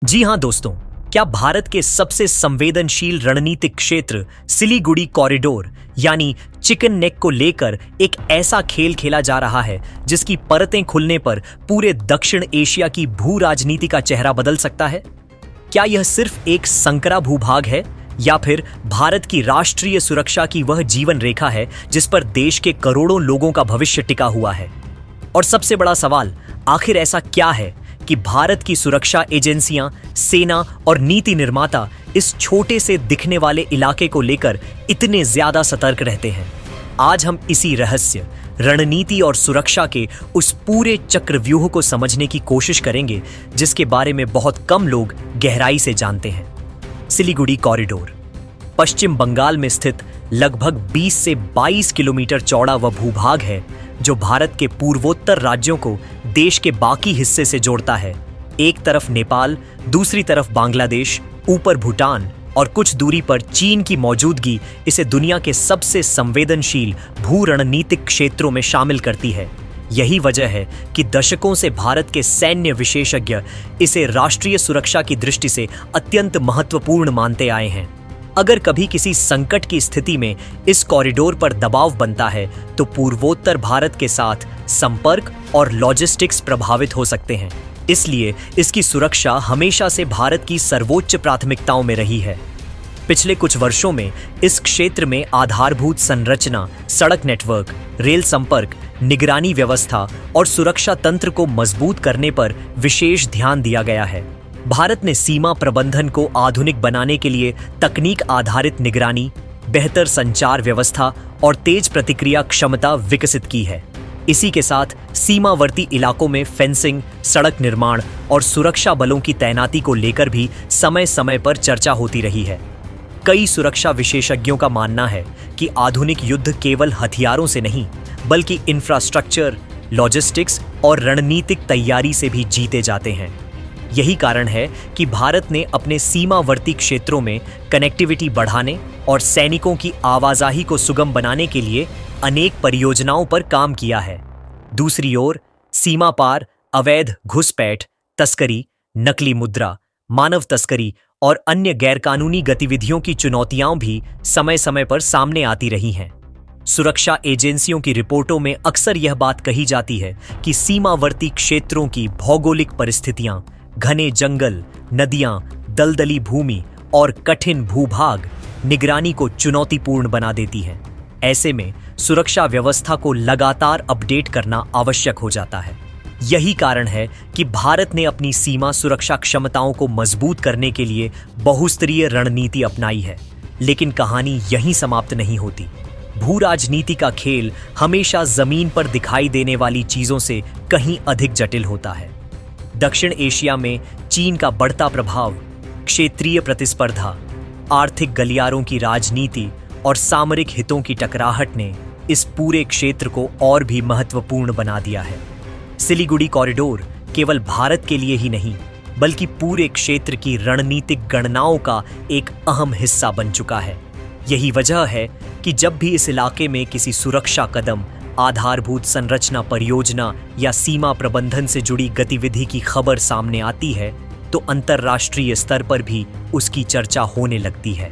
जी हां दोस्तों, क्या भारत के सबसे संवेदनशील रणनीतिक क्षेत्र सिलीगुड़ी कॉरिडोर यानी चिकन नेक को लेकर एक ऐसा खेल खेला जा रहा है जिसकी परतें खुलने पर पूरे दक्षिण एशिया की भू राजनीति का चेहरा बदल सकता है? क्या यह सिर्फ एक संकरा भूभाग है या फिर भारत की राष्ट्रीय सुरक्षा की वह जीवन रेखा है जिस पर देश के करोड़ों लोगों का भविष्य टिका हुआ है? और सबसे बड़ा सवाल, आखिर ऐसा क्या है कि भारत की सुरक्षा एजेंसियां, सेना और नीति निर्माता इस छोटे से दिखने वाले इलाके को लेकर इतने ज्यादा सतर्क रहते हैं? आज हम इसी रहस्य, रणनीति और सुरक्षा के उस पूरे चक्रव्यूह को समझने की कोशिश करेंगे जिसके बारे में बहुत कम लोग गहराई से जानते हैं। सिलीगुड़ी कॉरिडोर पश्चिम बंगाल में स्थित लगभग 20 से 22 किलोमीटर चौड़ा वह भूभाग है जो भारत के पूर्वोत्तर राज्यों को देश के बाकी हिस्से से जोड़ता है। एक तरफ नेपाल, दूसरी तरफ बांग्लादेश, ऊपर भूटान और कुछ दूरी पर चीन की मौजूदगी इसे दुनिया के सबसे संवेदनशील भू रणनीतिक क्षेत्रों में शामिल करती है। यही वजह है कि दशकों से भारत के सैन्य विशेषज्ञ इसे राष्ट्रीय सुरक्षा की दृष्टि से अत्यंत महत्वपूर्ण मानते आए हैं। अगर कभी किसी संकट की स्थिति में इस कॉरिडोर पर दबाव बनता है तो पूर्वोत्तर भारत के साथ संपर्क और लॉजिस्टिक्स प्रभावित हो सकते हैं। इसलिए इसकी सुरक्षा हमेशा से भारत की सर्वोच्च प्राथमिकताओं में रही है। पिछले कुछ वर्षों में इस क्षेत्र में आधारभूत संरचना, सड़क नेटवर्क, रेल संपर्क, निगरानी व्यवस्था और सुरक्षा तंत्र को मजबूत करने पर विशेष ध्यान दिया गया है। भारत ने सीमा प्रबंधन को आधुनिक बनाने के लिए तकनीक आधारित निगरानी, बेहतर संचार व्यवस्था और तेज प्रतिक्रिया क्षमता विकसित की है। इसी के साथ सीमावर्ती इलाकों में फेंसिंग, सड़क निर्माण और सुरक्षा बलों की तैनाती को लेकर भी समय समय पर चर्चा होती रही है। कई सुरक्षा विशेषज्ञों का मानना है कि आधुनिक युद्ध केवल हथियारों से नहीं, बल्कि इंफ्रास्ट्रक्चर, लॉजिस्टिक्स और रणनीतिक तैयारी से भी जीते जाते हैं। यही कारण है कि भारत ने अपने सीमावर्ती क्षेत्रों में कनेक्टिविटी बढ़ाने और सैनिकों की आवाजाही को सुगम बनाने के लिए अनेक परियोजनाओं पर काम किया है। दूसरी ओर सीमा पार अवैध घुसपैठ, तस्करी, नकली मुद्रा, मानव तस्करी और अन्य गैरकानूनी गतिविधियों की चुनौतियां भी समय समय पर सामने आती रही हैं। सुरक्षा एजेंसियों की रिपोर्टों में अक्सर यह बात कही जाती है कि सीमावर्ती क्षेत्रों की भौगोलिक परिस्थितियां, घने जंगल, नदियां, दलदली भूमि और कठिन भूभाग निगरानी को चुनौतीपूर्ण बना देती हैं। ऐसे में सुरक्षा व्यवस्था को लगातार अपडेट करना आवश्यक हो जाता है। यही कारण है कि भारत ने अपनी सीमा सुरक्षा क्षमताओं को मजबूत करने के लिए बहुस्तरीय रणनीति अपनाई है। लेकिन कहानी यहीं समाप्त नहीं होती। भू राजनीति का खेल हमेशा जमीन पर दिखाई देने वाली चीजों से कहीं अधिक जटिल होता है। दक्षिण एशिया में चीन का बढ़ता प्रभाव, क्षेत्रीय प्रतिस्पर्धा, आर्थिक गलियारों की राजनीति और सामरिक हितों की टकराहट ने इस पूरे क्षेत्र को और भी महत्वपूर्ण बना दिया है। सिलीगुड़ी कॉरिडोर केवल भारत के लिए ही नहीं, बल्कि पूरे क्षेत्र की रणनीतिक गणनाओं का एक अहम हिस्सा बन चुका है। यही वजह है कि जब भी इस इलाके में किसी सुरक्षा कदम, आधारभूत संरचना परियोजना या सीमा प्रबंधन से जुड़ी गतिविधि की खबर सामने आती है तो अंतर्राष्ट्रीय स्तर पर भी उसकी चर्चा होने लगती है।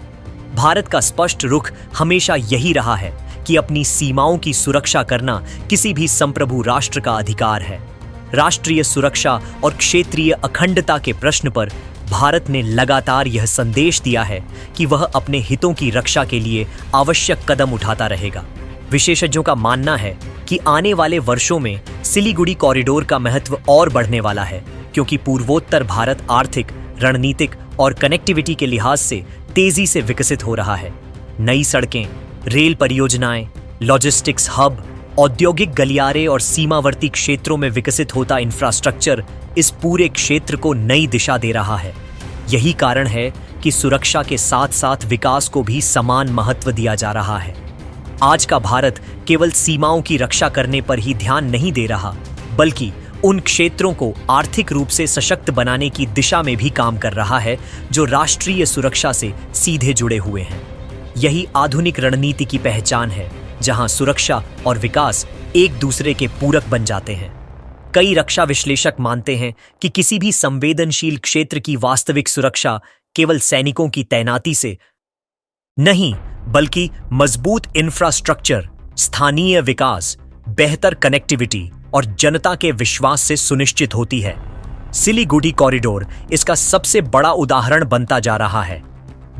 भारत का स्पष्ट रुख हमेशा यही रहा है कि अपनी सीमाओं की सुरक्षा करना किसी भी संप्रभु राष्ट्र का अधिकार है। राष्ट्रीय सुरक्षा और क्षेत्रीय अखंडता के प्रश्न पर भारत ने लगातार यह संदेश दिया है कि वह अपने हितों की रक्षा के लिए आवश्यक कदम उठाता रहेगा। विशेषज्ञों का मानना है कि आने वाले वर्षों में सिलीगुड़ी कॉरिडोर का महत्व और बढ़ने वाला है, क्योंकि पूर्वोत्तर भारत आर्थिक, रणनीतिक और कनेक्टिविटी के लिहाज से तेजी से विकसित हो रहा है। नई सड़कें, रेल परियोजनाएं, लॉजिस्टिक्स हब, औद्योगिक गलियारे और सीमावर्ती क्षेत्रों में विकसित होता इंफ्रास्ट्रक्चर इस पूरे क्षेत्र को नई दिशा दे रहा है। यही कारण है कि सुरक्षा के साथ साथ विकास को भी समान महत्व दिया जा रहा है। आज का भारत केवल सीमाओं की रक्षा करने पर ही ध्यान नहीं दे रहा, बल्कि उन क्षेत्रों को आर्थिक रूप से सशक्त बनाने की दिशा में भी काम कर रहा है जो राष्ट्रीय सुरक्षा से सीधे जुड़े हुए हैं। यही आधुनिक रणनीति की पहचान है, जहां सुरक्षा और विकास एक दूसरे के पूरक बन जाते हैं। कई रक्षा विश्लेषक मानते हैं कि किसी भी संवेदनशील क्षेत्र की वास्तविक सुरक्षा केवल सैनिकों की तैनाती से नहीं, बल्कि मजबूत इंफ्रास्ट्रक्चर, स्थानीय विकास, बेहतर कनेक्टिविटी और जनता के विश्वास से सुनिश्चित होती है। सिलीगुड़ी कॉरिडोर इसका सबसे बड़ा उदाहरण बनता जा रहा है।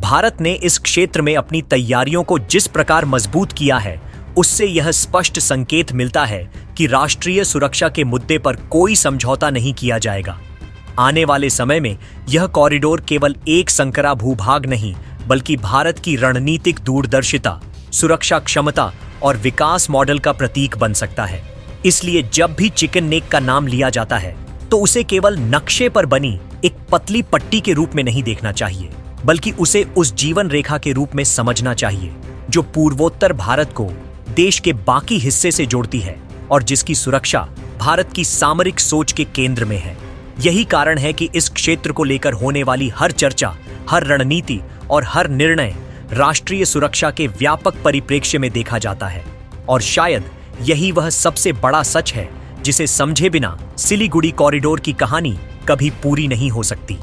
भारत ने इस क्षेत्र में अपनी तैयारियों को जिस प्रकार मजबूत किया है, उससे यह स्पष्ट संकेत मिलता है कि राष्ट्रीय सुरक्षा के मुद्दे पर कोई समझौता नहीं किया जाएगा। आने वाले समय में यह कॉरिडोर केवल एक संकरा भूभाग नहीं, बल्कि भारत की रणनीतिक दूरदर्शिता, सुरक्षा क्षमता और विकास मॉडल का प्रतीक बन सकता है। इसलिए जब भी चिकन नेक का नाम लिया जाता है, तो उसे केवल नक्शे पर बनी एक पतली पट्टी के रूप में नहीं देखना चाहिए, बल्कि उसे उस जीवन रेखा के रूप में समझना चाहिए जो पूर्वोत्तर भारत को देश के बाकी हिस्से से जोड़ती है और जिसकी सुरक्षा भारत की सामरिक सोच के केंद्र में है। यही कारण है कि इस क्षेत्र को लेकर होने वाली हर चर्चा, हर रणनीति और हर निर्णय राष्ट्रीय सुरक्षा के व्यापक परिप्रेक्ष्य में देखा जाता है। और शायद यही वह सबसे बड़ा सच है जिसे समझे बिना सिलीगुड़ी कॉरिडोर की कहानी कभी पूरी नहीं हो सकती।